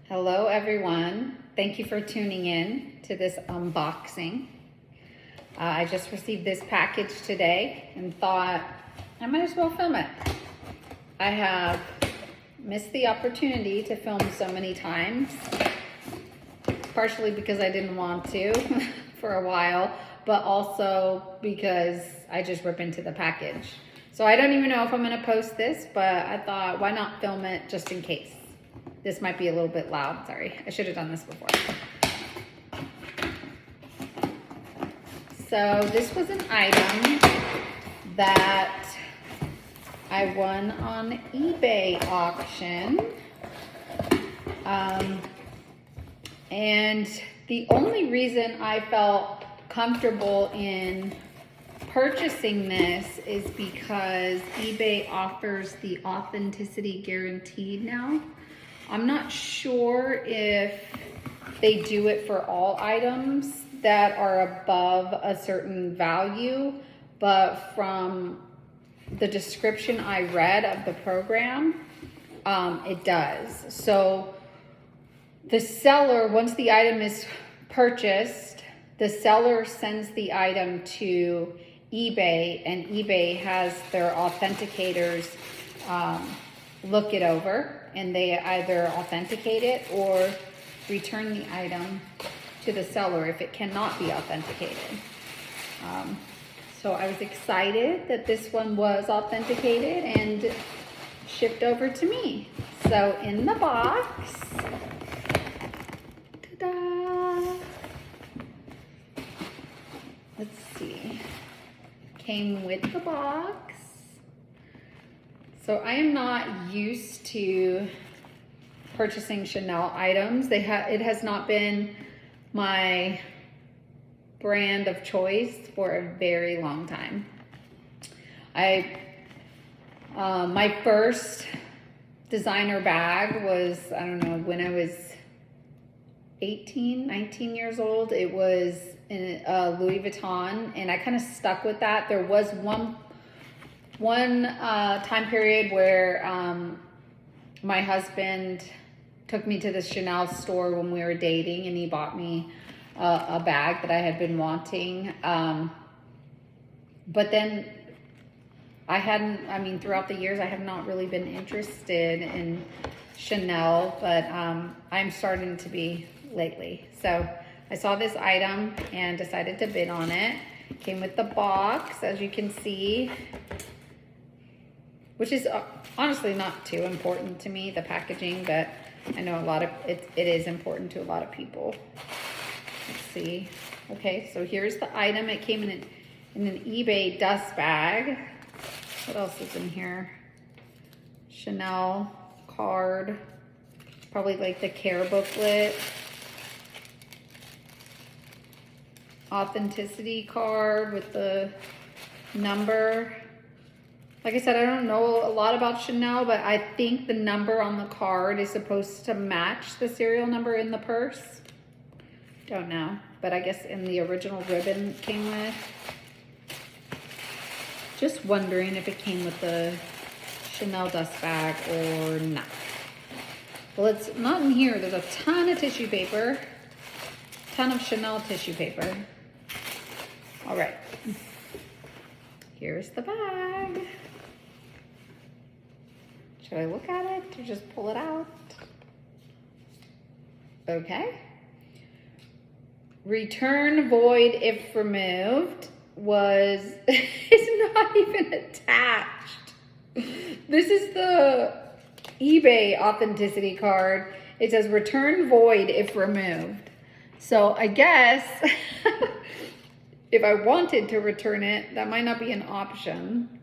Hello everyone. Thank you for tuning in to this unboxing. I just received this package today and thought I might as well film it. I have missed the opportunity to film so many times, partially because I didn't want to for a while, but also because I just rip into the package. So I don't even know if I'm gonna post this, but I thought why not film it just in case. This might be a little bit loud, sorry. I should have done this before. So this was an item that I won on eBay auction. And the only reason I felt comfortable in purchasing this is because eBay offers the authenticity guaranteed now. I'm not sure if they do it for all items that are above a certain value, but from the description I read of the program, it does. So the seller, once the item is purchased, the seller sends the item to eBay, and eBay has their authenticators look it over, and they either authenticate it or return the item to the seller if it cannot be authenticated. So I was excited that this one was authenticated and shipped over to me. So in the box, ta-da! Let's see, came with the box. So I am not used to purchasing Chanel items. It has not been my brand of choice for a very long time. My first designer bag was, I don't know, when I was 18, 19 years old. It was in Louis Vuitton, and I kind of stuck with that. There was one time period where my husband took me to the Chanel store when we were dating, and he bought me a bag that I had been wanting. But then throughout the years, I have not really been interested in Chanel, but I'm starting to be lately. So I saw this item and decided to bid on it. Came with the box, as you can see, which is honestly not too important to me, the packaging, but I know it is important to a lot of people. Let's see. Okay, so here's the item. It came in an eBay dust bag. What else is in here? Chanel card, probably like the care booklet. Authenticity card with the number. Like I said, I don't know a lot about Chanel, but I think the number on the card is supposed to match the serial number in the purse. Don't know, but I guess in the original ribbon it came with. Just wondering if it came with the Chanel dust bag or not. Well, it's not in here. There's a ton of tissue paper, ton of Chanel tissue paper. All right, here's the bag. Should I look at it or just pull it out? Okay. Return void if removed is not even attached. This is the eBay authenticity card. It says return void if removed. So I guess if I wanted to return it, that might not be an option.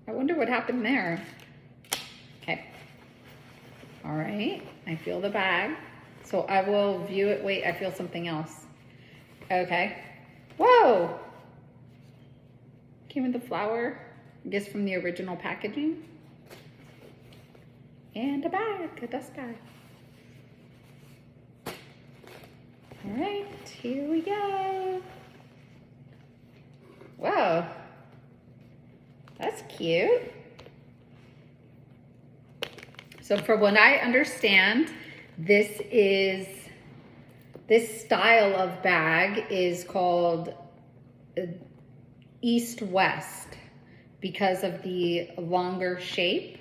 I wonder what happened there. Okay. All right. I feel the bag. So I will view it. Wait, I feel something else. Okay. Whoa. Came with the flower, I guess from the original packaging. And a bag, a dust bag. All right, here we go. Whoa. That's cute. So from what I understand, This style of bag is called East-West because of the longer shape.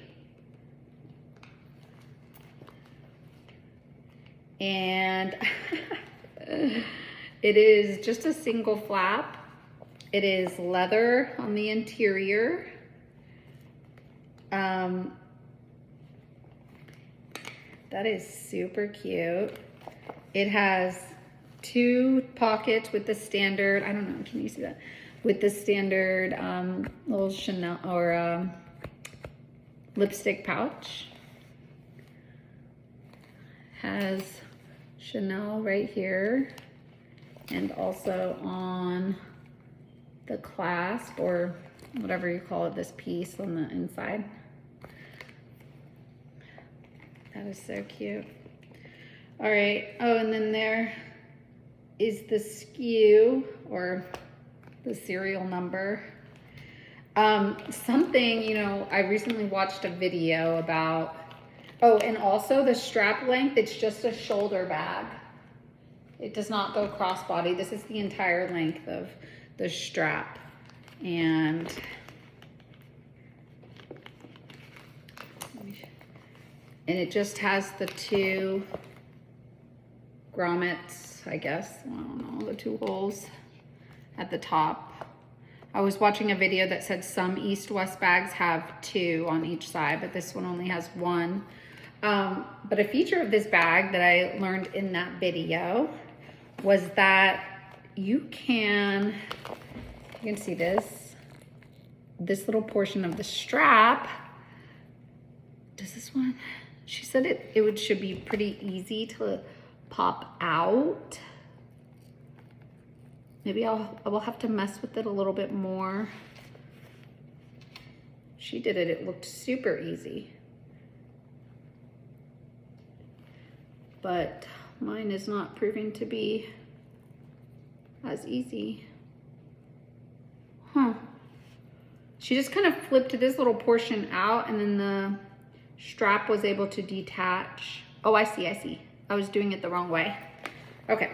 And it is just a single flap. It is leather on the interior. That is super cute. It has 2 pockets with the standard, I don't know, can you see that? With the standard little Chanel or lipstick pouch. Has Chanel right here, and also on the clasp, or whatever you call it, this piece on the inside. That is so cute. All right, oh, and then there is the SKU, or the serial number. Something, you know, I recently watched a video about, oh, and also the strap length, it's just a shoulder bag. It does not go crossbody. This is the entire length of the strap. And it just has the 2 grommets, I guess. I don't know, the 2 holes at the top. I was watching a video that said some East-West bags have 2 on each side, but this one only has 1. But a feature of this bag that I learned in that video was that you can see this little portion of the strap. Does this one? She said it should be pretty easy to pop out. Maybe I will have to mess with it a little bit more. She did it. It looked super easy. But mine is not proving to be as easy. Huh. She just kind of flipped this little portion out, and then the strap was able to detach. Oh, I see. I was doing it the wrong way. Okay.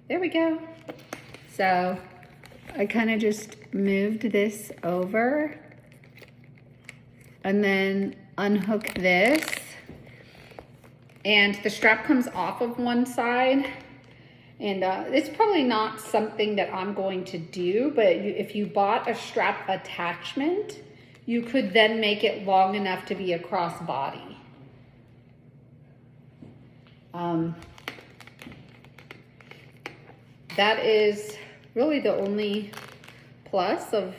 There we go. So I kind of just moved this over and then unhook this, and the strap comes off of one side, and it's probably not something that I'm going to do, but if you bought a strap attachment, you could then make it long enough to be a crossbody. That is really the only plus of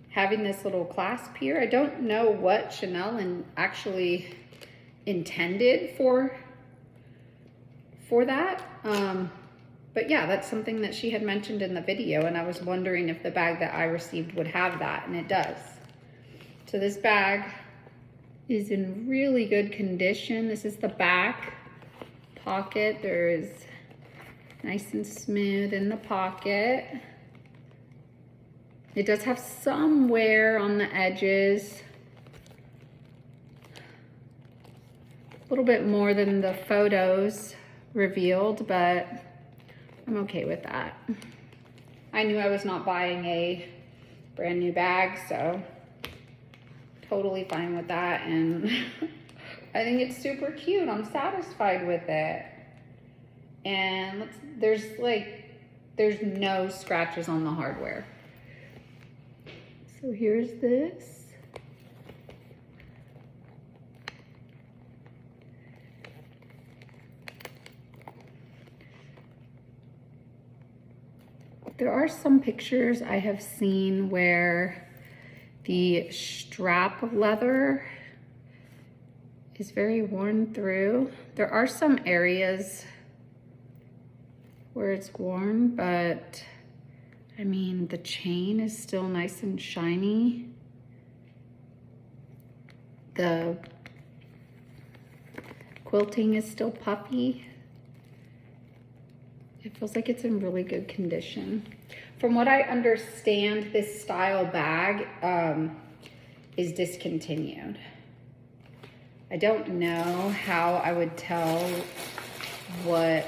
having this little clasp here. I don't know what Chanel actually intended for that. But yeah, that's something that she had mentioned in the video, and I was wondering if the bag that I received would have that, and it does. So this bag is in really good condition. This is the back pocket. There is nice and smooth in the pocket. It does have some wear on the edges. A little bit more than the photos revealed, but I'm okay with that. I knew I was not buying a brand new bag, so totally fine with that. And I think it's super cute. I'm satisfied with it. And there's no scratches on the hardware. So here's this. There are some pictures I have seen where the strap leather is very worn through. There are some areas where it's worn, but I mean, the chain is still nice and shiny. The quilting is still puffy. It feels like it's in really good condition. From what I understand, this style bag is discontinued. I don't know how I would tell what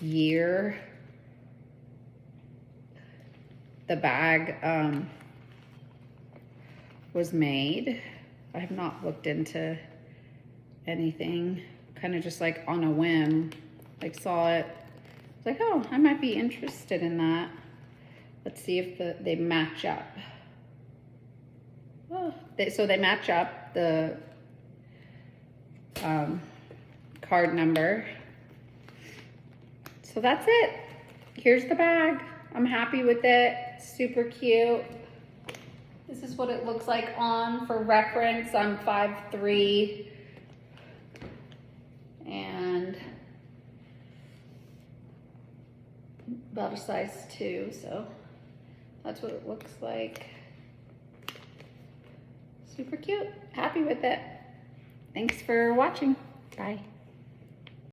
year the bag was made. I have not looked into anything, kind of just like on a whim, like saw it. It's like, oh, I might be interested in that. Let's see if they match up. Oh, so they match up the card number. So that's it. Here's the bag. I'm happy with it. Super cute. This is what it looks like on. For reference, I'm 5'3" and about a size 2, so that's what it looks like. Super cute. Happy with it. Thanks for watching. Bye.